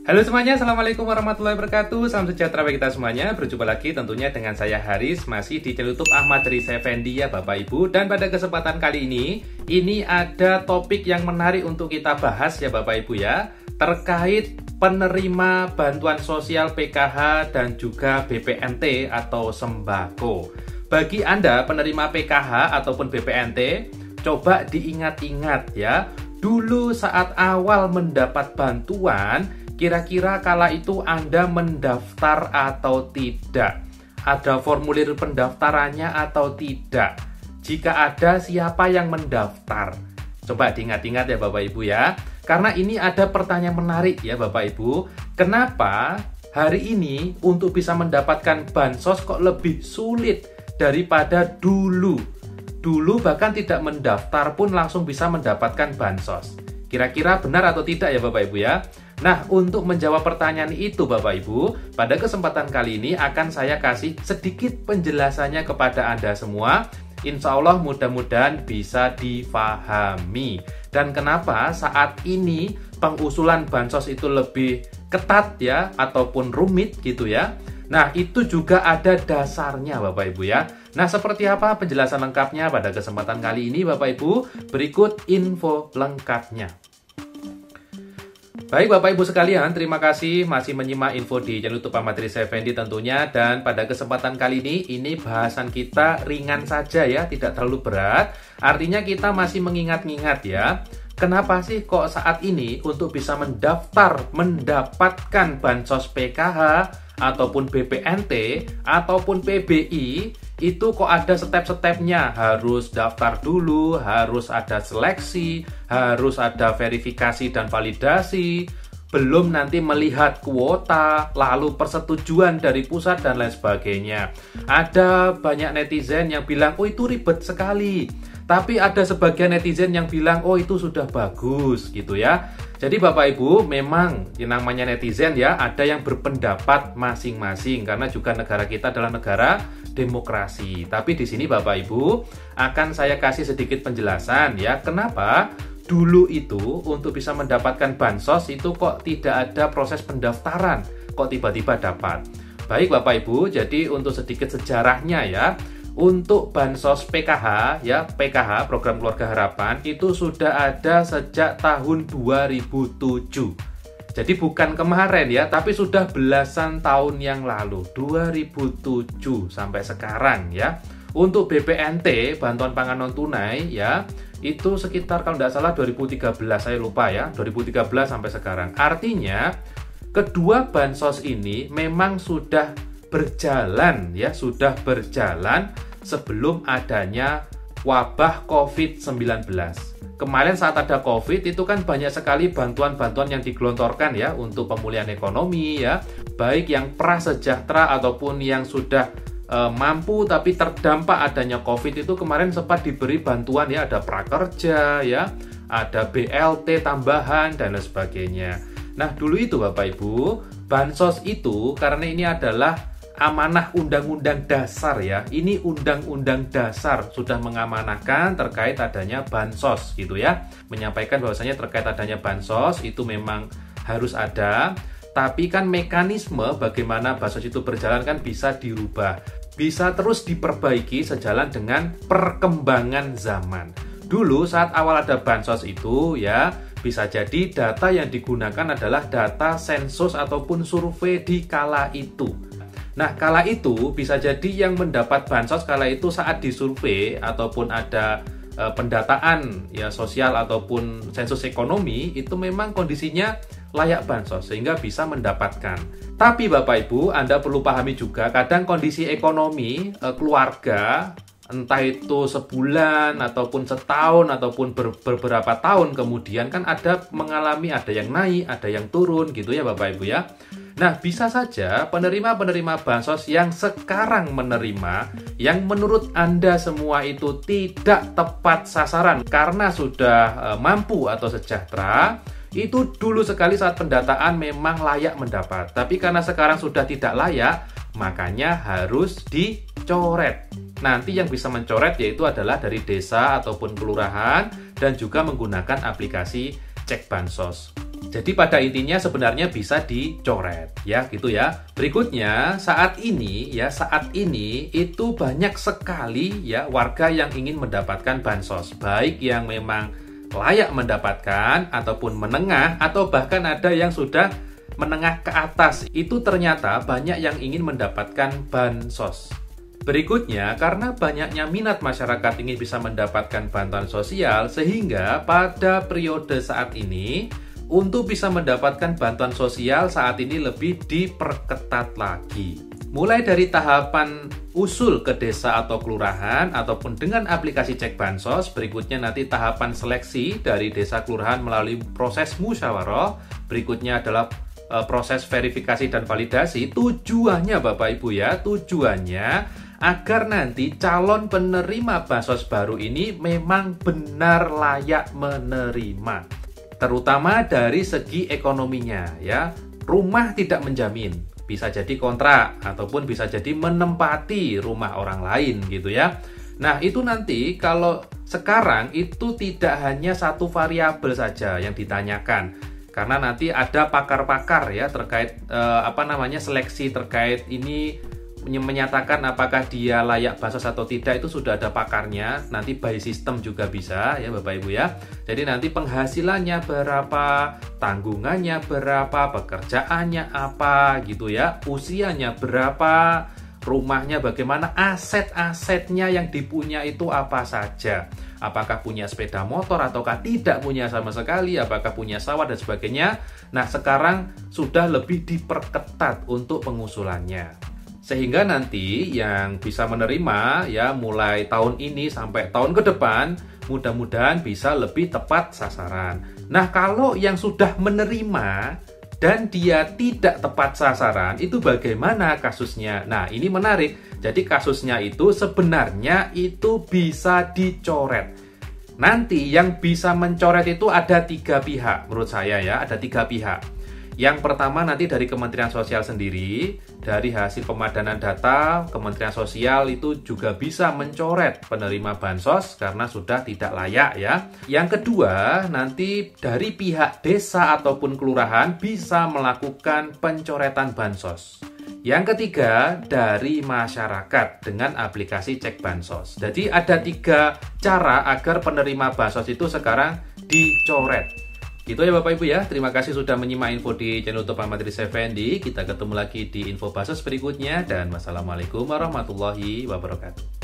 Halo semuanya, Assalamualaikum warahmatullahi wabarakatuh. Salam sejahtera bagi kita semuanya. Berjumpa lagi tentunya dengan saya Haris, masih di channel YouTube Ahmad Riza Effendi ya Bapak Ibu. Dan pada kesempatan kali ini ada topik yang menarik untuk kita bahas ya Bapak Ibu ya, terkait penerima bantuan sosial PKH dan juga BPNT atau sembako. Bagi Anda penerima PKH ataupun BPNT, coba diingat-ingat ya, dulu saat awal mendapat bantuan, kira-kira kala itu Anda mendaftar atau tidak? Ada formulir pendaftarannya atau tidak? Jika ada, siapa yang mendaftar? Coba diingat-ingat ya Bapak Ibu ya. Karena ini ada pertanyaan menarik ya Bapak Ibu. Kenapa hari ini untuk bisa mendapatkan bansos kok lebih sulit daripada dulu? Dulu bahkan tidak mendaftar pun langsung bisa mendapatkan bansos. Kira-kira benar atau tidak ya Bapak Ibu ya? Nah, untuk menjawab pertanyaan itu Bapak Ibu, pada kesempatan kali ini akan saya kasih sedikit penjelasannya kepada Anda semua. Insya Allah mudah-mudahan bisa difahami. Dan kenapa saat ini pengusulan bansos itu lebih ketat ya, ataupun rumit gitu ya. Nah, itu juga ada dasarnya Bapak Ibu ya. Nah, seperti apa penjelasan lengkapnya pada kesempatan kali ini Bapak Ibu? Berikut info lengkapnya. Baik Bapak Ibu sekalian, terima kasih masih menyimak info di channel YouTube Ahmad Riza Effendi tentunya. Dan pada kesempatan kali ini bahasan kita ringan saja ya, tidak terlalu berat. Artinya kita masih mengingat-ingat ya, kenapa sih kok saat ini untuk bisa mendaftar mendapatkan bansos PKH ataupun BPNT ataupun PBI itu kok ada step-stepnya, harus daftar dulu, harus ada seleksi, harus ada verifikasi dan validasi, belum nanti melihat kuota, lalu persetujuan dari pusat dan lain sebagainya. Ada banyak netizen yang bilang, oh itu ribet sekali. Tapi ada sebagian netizen yang bilang, oh itu sudah bagus gitu ya. Jadi Bapak Ibu, memang yang namanya netizen ya, ada yang berpendapat masing-masing karena juga negara kita adalah negara demokrasi. Tapi di sini Bapak Ibu akan saya kasih sedikit penjelasan ya, kenapa dulu itu untuk bisa mendapatkan bansos itu kok tidak ada proses pendaftaran, kok tiba-tiba dapat. Baik Bapak Ibu, jadi untuk sedikit sejarahnya ya, untuk bansos PKH ya, PKH Program Keluarga Harapan itu sudah ada sejak tahun 2007. Jadi bukan kemarin ya, tapi sudah belasan tahun yang lalu, 2007 sampai sekarang ya. Untuk BPNT, bantuan pangan non tunai ya, itu sekitar kalau tidak salah 2013, saya lupa ya, 2013 sampai sekarang. Artinya kedua bansos ini memang sudah berjalan ya, sudah berjalan sebelum adanya wabah COVID-19. Kemarin saat ada COVID itu kan banyak sekali bantuan-bantuan yang digelontorkan ya untuk pemulihan ekonomi ya, baik yang prasejahtera ataupun yang sudah mampu tapi terdampak adanya COVID itu kemarin sempat diberi bantuan ya, ada prakerja ya, ada BLT tambahan dan lain sebagainya. Nah, dulu itu Bapak Ibu, bansos itu karena ini adalah amanah undang-undang dasar ya. Ini undang-undang dasar sudah mengamanahkan terkait adanya bansos gitu ya. Menyampaikan bahwasanya terkait adanya bansos itu memang harus ada. Tapi kan mekanisme bagaimana bansos itu berjalan kan bisa dirubah. Bisa terus diperbaiki sejalan dengan perkembangan zaman. Dulu saat awal ada bansos itu ya, bisa jadi data yang digunakan adalah data sensus ataupun survei di kala itu. Nah, kala itu bisa jadi yang mendapat bansos kala itu saat disurvei ataupun ada pendataan ya sosial ataupun sensus ekonomi itu memang kondisinya layak bansos sehingga bisa mendapatkan. Tapi Bapak Ibu, Anda perlu pahami juga kadang kondisi ekonomi keluarga entah itu sebulan ataupun setahun ataupun beberapa tahun kemudian kan ada mengalami, ada yang naik, ada yang turun gitu ya Bapak Ibu ya. Nah, bisa saja penerima-penerima bansos yang sekarang menerima, yang menurut Anda semua itu tidak tepat sasaran karena sudah mampu atau sejahtera, itu dulu sekali saat pendataan memang layak mendapat. Tapi karena sekarang sudah tidak layak, makanya harus dicoret. Nanti yang bisa mencoret yaitu adalah dari desa ataupun kelurahan dan juga menggunakan aplikasi cek bansos. Jadi pada intinya sebenarnya bisa dicoret ya gitu ya. Berikutnya saat ini itu banyak sekali ya warga yang ingin mendapatkan bansos, baik yang memang layak mendapatkan ataupun menengah atau bahkan ada yang sudah menengah ke atas. Itu ternyata banyak yang ingin mendapatkan bansos. Berikutnya, karena banyaknya minat masyarakat ingin bisa mendapatkan bantuan sosial, sehingga pada periode saat ini, untuk bisa mendapatkan bantuan sosial saat ini lebih diperketat lagi. Mulai dari tahapan usul ke desa atau kelurahan, ataupun dengan aplikasi cek bansos, berikutnya nanti tahapan seleksi dari desa kelurahan melalui proses musyawarah, berikutnya adalah proses verifikasi dan validasi. Tujuannya Bapak Ibu ya, tujuannya agar nanti calon penerima bansos baru ini memang benar layak menerima, terutama dari segi ekonominya ya. Rumah tidak menjamin, bisa jadi kontrak ataupun bisa jadi menempati rumah orang lain gitu ya. Nah itu nanti kalau sekarang itu tidak hanya satu variabel saja yang ditanyakan, karena nanti ada pakar-pakar ya terkait seleksi terkait ini, menyatakan apakah dia layak bansos atau tidak, itu sudah ada pakarnya. Nanti by system juga bisa ya Bapak Ibu ya. Jadi nanti penghasilannya berapa, tanggungannya berapa, pekerjaannya apa gitu ya, usianya berapa, rumahnya bagaimana, aset-asetnya yang dipunya itu apa saja, apakah punya sepeda motor ataukah tidak punya sama sekali, apakah punya sawah dan sebagainya. Nah sekarang sudah lebih diperketat untuk pengusulannya, sehingga nanti yang bisa menerima ya mulai tahun ini sampai tahun ke depan mudah-mudahan bisa lebih tepat sasaran. Nah kalau yang sudah menerima dan dia tidak tepat sasaran, itu bagaimana kasusnya? Nah ini menarik. Jadi kasusnya itu sebenarnya itu bisa dicoret. Nanti yang bisa mencoret itu ada 3 pihak menurut saya ya, ada 3 pihak. Yang pertama nanti dari Kementerian Sosial sendiri, dari hasil pemadanan data, Kementerian Sosial itu juga bisa mencoret penerima bansos karena sudah tidak layak ya. Yang kedua, nanti dari pihak desa ataupun kelurahan bisa melakukan pencoretan bansos. Yang ketiga, dari masyarakat dengan aplikasi cek bansos. Jadi ada 3 cara agar penerima bansos itu sekarang dicoret. Gitu ya Bapak Ibu ya, terima kasih sudah menyimak info di channel YouTube Ahmad Rizal Effendi. Kita ketemu lagi di info bansos berikutnya dan wassalamualaikum warahmatullahi wabarakatuh.